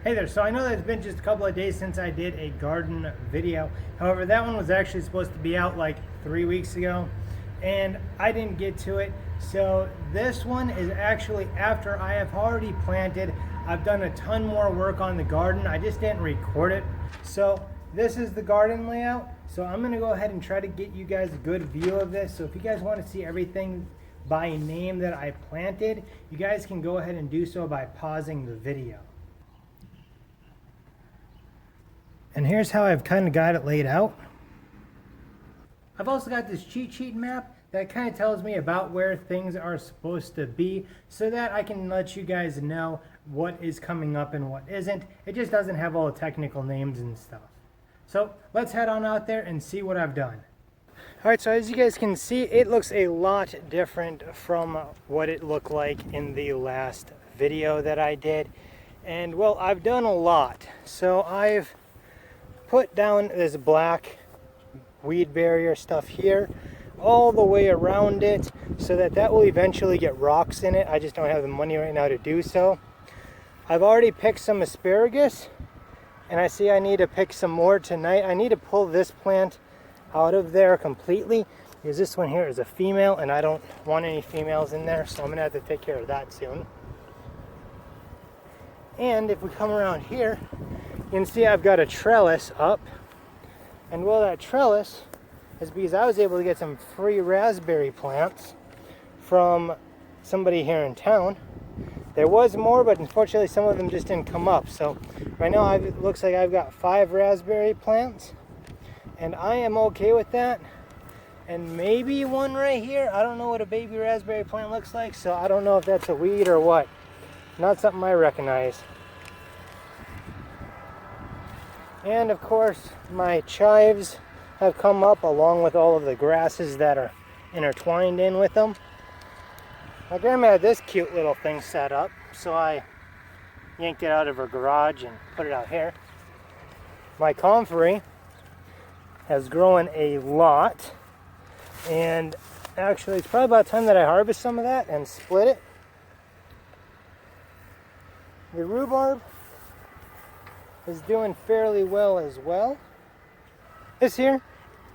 Hey there, so I know that it's been just a couple of days since I did a garden video. However, that one was actually supposed to be out like 3 weeks ago and I didn't get to it. So this one is actually after I have already planted. I've done a ton more work on the garden. I just didn't record it. So this is the garden layout. So I'm gonna go ahead and try to get you guys a good view of this. So if you guys want to see everything by name that I planted, you guys can go ahead and do so by pausing the video. And here's how I've kind of got it laid out. I've also got this cheat sheet map that kind of tells me about where things are supposed to be so that I can let you guys know what is coming up and what isn't. It just doesn't have all the technical names and stuff. So let's head on out there and see what I've done. Alright, so as you guys can see, it looks a lot different from what it looked like in the last video that I did. And well, I've done a lot. So I've put down this black weed barrier stuff here all the way around it so that will eventually get rocks in it. I just don't have the money right now to do so. I've already picked some asparagus and I see I need to pick some more tonight. I need to pull this plant out of there completely because this one here is a female and I don't want any females in there, so I'm gonna have to take care of that soon. And if we come around here, you can see I've got a trellis up, and well, that trellis is because I was able to get some free raspberry plants from somebody here in town. There was more, but unfortunately some of them just didn't come up. So right now it looks like I've got 5 raspberry plants, and I am okay with that. And maybe one right here. I don't know what a baby raspberry plant looks like, so I don't know if that's a weed or what. Not something I recognize. And of course, my chives have come up along with all of the grasses that are intertwined in with them. My grandma had this cute little thing set up, so I yanked it out of her garage and put it out here. My comfrey has grown a lot, and actually it's probably about time that I harvest some of that and split it. The rhubarb is doing fairly well as well. This here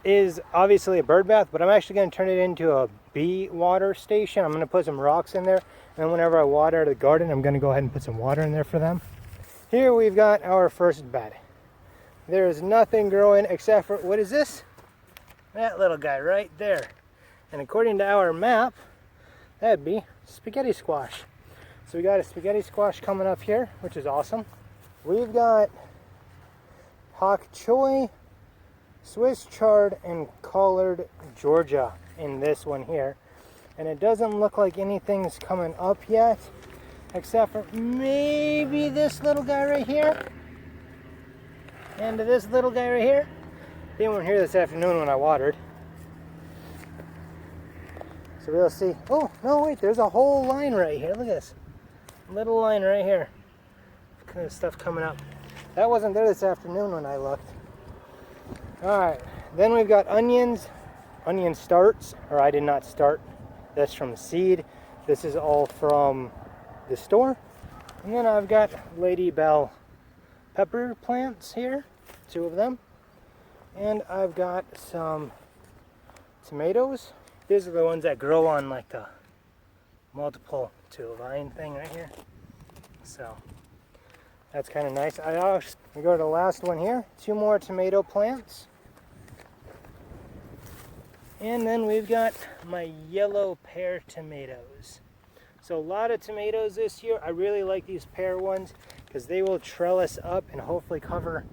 is obviously a bird bath, but I'm actually going to turn it into a bee water station. I'm going to put some rocks in there, and whenever I water the garden, I'm going to go ahead and put some water in there for them. Here we've got our first bed. There is nothing growing except for, what is this? That little guy right there. And according to our map, that'd be spaghetti squash. So we got a spaghetti squash coming up here, which is awesome. We've got pak choi, Swiss chard, and collared Georgia in this one here. And it doesn't look like anything's coming up yet, except for maybe this little guy right here. And this little guy right here. They weren't here this afternoon when I watered. So we'll see. Oh, no, wait, there's a whole line right here. Look at this. Little line right here. Kind of stuff coming up. That wasn't there this afternoon when I looked. Alright, then we've got onions. Onion starts, or I did not start this from seed. This is all from the store. And then I've got Lady Bell pepper plants here, 2 of them. And I've got some tomatoes. These are the ones that grow on like the multiple to vine thing right here. So that's kind of nice. We go to the last one here. 2 more tomato plants. And then we've got my yellow pear tomatoes. So a lot of tomatoes this year. I really like these pear ones because they will trellis up and hopefully cover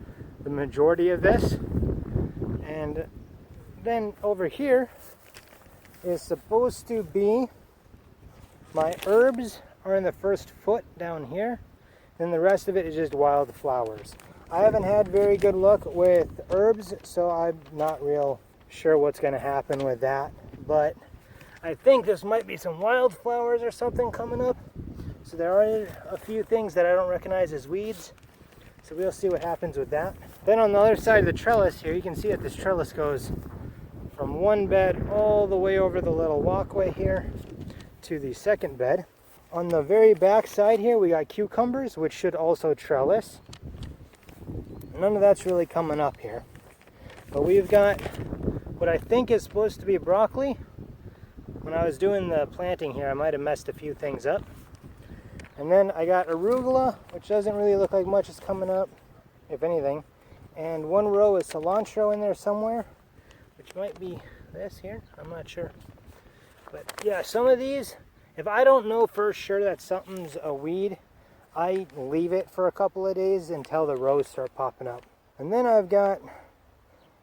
the majority of this. And then over here is supposed to be my herbs are in the first foot down here. Then the rest of it is just wild flowers. I haven't had very good luck with herbs, so I'm not real sure what's going to happen with that. But I think this might be some wildflowers or something coming up. So there are a few things that I don't recognize as weeds. So we'll see what happens with that. Then on the other side of the trellis here, you can see that this trellis goes from one bed all the way over the little walkway here to the second bed. On the very back side here, we got cucumbers, which should also trellis. None of that's really coming up here. But we've got what I think is supposed to be broccoli. When I was doing the planting here, I might have messed a few things up. And then I got arugula, which doesn't really look like much is coming up, if anything. And one row is cilantro in there somewhere, which might be this here, I'm not sure. But yeah, some of these, if I don't know for sure that something's a weed, I leave it for a couple of days until the rows start popping up. And then I've got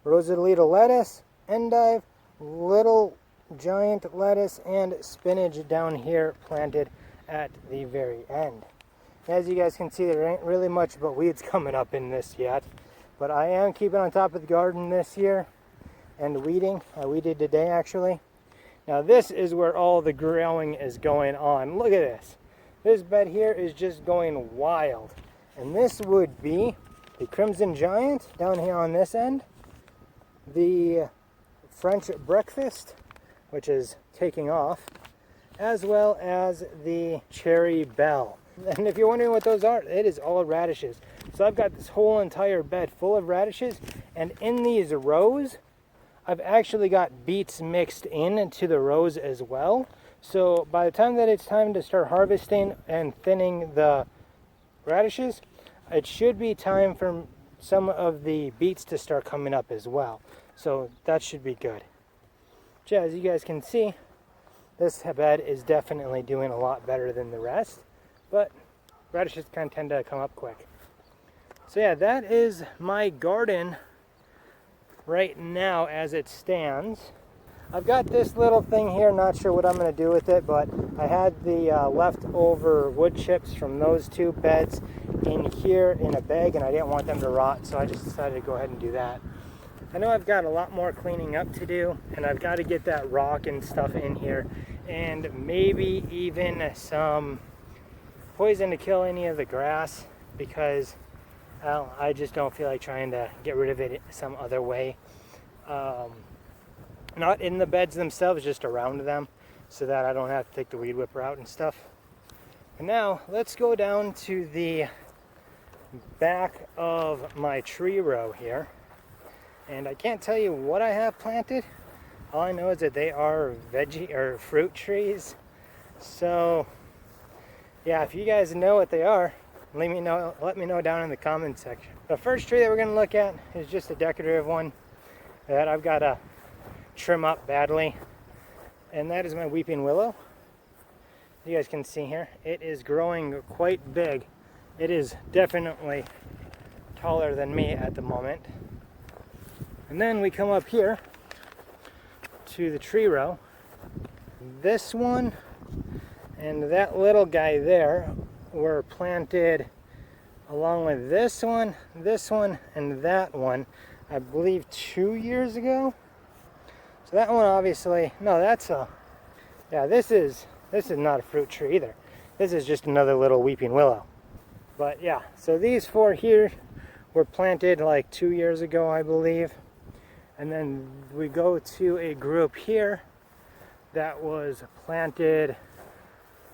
Rosalita lettuce, endive, little giant lettuce, and spinach down here planted at the very end. As you guys can see, there ain't really much but weeds coming up in this yet. But I am keeping on top of the garden this year and weeding. I weeded today actually. Now this is where all the growing is going on. Look at this. This bed here is just going wild. And this would be the Crimson Giant down here on this end. The French Breakfast, which is taking off, as well as the Cherry Belle. And if you're wondering what those are, it is all radishes. So I've got this whole entire bed full of radishes, and in these rows, I've actually got beets mixed into the rows as well. So by the time that it's time to start harvesting and thinning the radishes, it should be time for some of the beets to start coming up as well. So that should be good. As you guys can see, this bed is definitely doing a lot better than the rest, but radishes kind of tend to come up quick. So yeah, that is my garden right now as it stands. I've got this little thing here, not sure what I'm going to do with it, but I had the leftover wood chips from those two beds in here in a bag, and I didn't want them to rot, so I just decided to go ahead and do that. I know I've got a lot more cleaning up to do, and I've got to get that rock and stuff in here, and maybe even some poison to kill any of the grass, because I just don't feel like trying to get rid of it some other way. Not in the beds themselves, just around them, so that I don't have to take the weed whipper out and stuff. And now let's go down to the back of my tree row here. And I can't tell you what I have planted. All I know is that they are veggie or fruit trees. So yeah, if you guys know what they are, let me know down in the comments section. The first tree that we're going to look at is just a decorative one that I've got to trim up badly, and that is my weeping willow. You guys can see here, it is growing quite big. It is definitely taller than me at the moment. And then we come up here to the tree row. This one and that little guy there were planted along with this one, and that one, I believe 2 years ago. So that one obviously, no, that's a, yeah, this is not a fruit tree either. This is just another little weeping willow. But yeah, so these four here were planted like 2 years ago, I believe. And then we go to a group here that was planted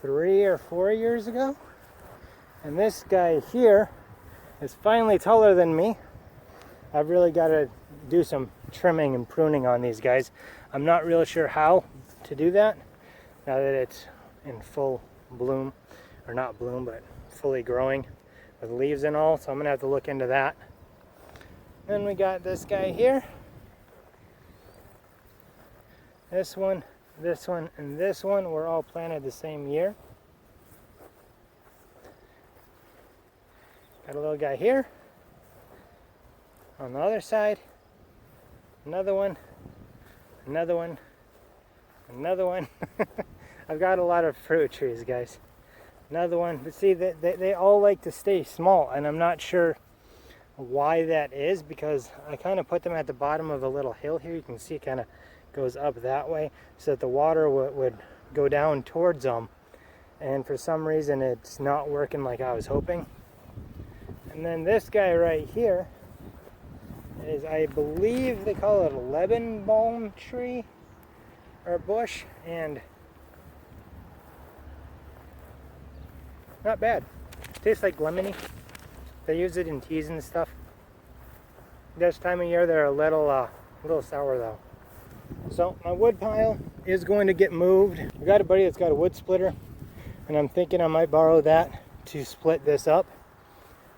3 or 4 years ago. And this guy here is finally taller than me. I've really got to do some trimming and pruning on these guys. I'm not really sure how to do that now that it's in full bloom, or not bloom, but fully growing with leaves and all. So I'm gonna have to look into that. Then we got this guy here. This one, and this one were all planted the same year. Got a little guy here. On the other side, another one, another one, another one. I've got a lot of fruit trees, guys. Another one, but see, they all like to stay small, and I'm not sure why that is, because I kind of put them at the bottom of a little hill here. You can see it kind of goes up that way so that the water would go down towards them, and for some reason it's not working like I was hoping. And then this guy right here is, I believe they call it a Lebanon balm tree or bush, and not bad. Tastes like lemony. They use it in teas and stuff. This time of year they're a little sour though. So my wood pile is going to get moved. I got a buddy that's got a wood splitter, and I'm thinking I might borrow that to split this up.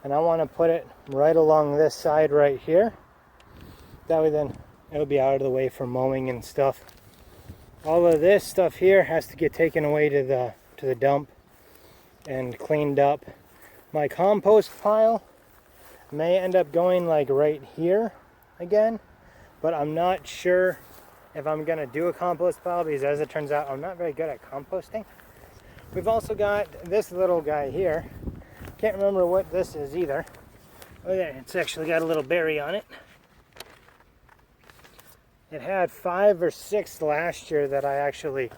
And I want to put it right along this side right here. That way then it'll be out of the way for mowing and stuff. All of this stuff here has to get taken away to the dump and cleaned up. My compost pile may end up going like right here again, but I'm not sure if I'm gonna do a compost pile, because as it turns out, I'm not very good at composting. We've also got this little guy here. Can't remember what this is either. Oh yeah, it's actually got a little berry on it. It had 5 or 6 last year that I actually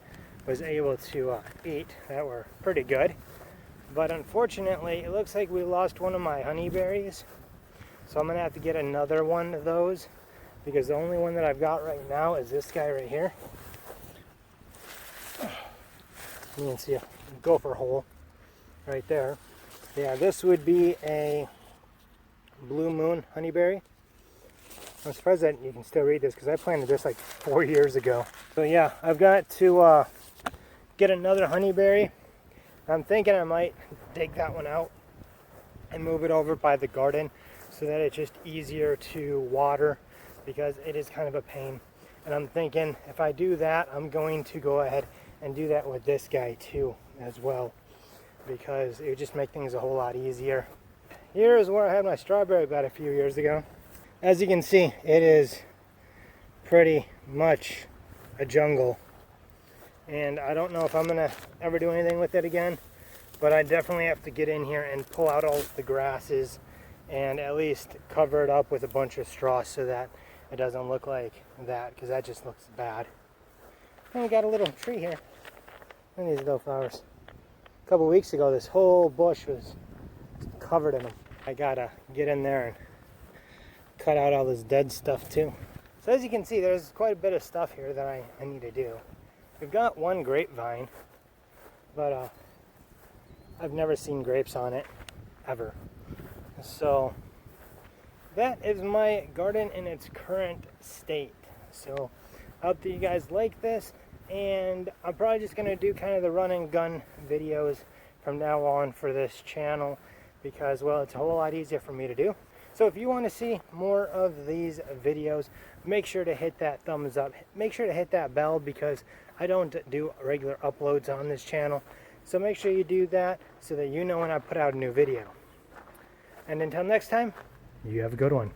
was able to eat that were pretty good. But unfortunately, it looks like we lost one of my honeyberries. So I'm gonna have to get another one of those, because the only one that I've got right now is this guy right here. You can see a gopher hole right there. Yeah, this would be a Blue Moon honeyberry. I'm surprised that you can still read this, because I planted this like 4 years ago. So yeah, I've got to get another honeyberry. I'm thinking I might dig that one out and move it over by the garden so that it's just easier to water, because it is kind of a pain. And I'm thinking if I do that, I'm going to go ahead and do that with this guy too as well, because it would just make things a whole lot easier. Here is where I had my strawberry bed a few years ago. As you can see, it is pretty much a jungle, and I don't know if I'm gonna ever do anything with it again, but I definitely have to get in here and pull out all the grasses and at least cover it up with a bunch of straw so that it doesn't look like that, because that just looks bad. And we got a little tree here. Look at these little flowers. A couple weeks ago, this whole bush was covered in them. I gotta get in there and cut out all this dead stuff too. So as you can see, there's quite a bit of stuff here that I need to do. We've got one grapevine, but I've never seen grapes on it, ever. So that is my garden in its current state. So I hope that you guys like this, and I'm probably just going to do kind of the run and gun videos from now on for this channel, because, well, it's a whole lot easier for me to do. So if you want to see more of these videos, make sure to hit that thumbs up. Make sure to hit that bell, because I don't do regular uploads on this channel. So make sure you do that so that you know when I put out a new video. And until next time, you have a good one.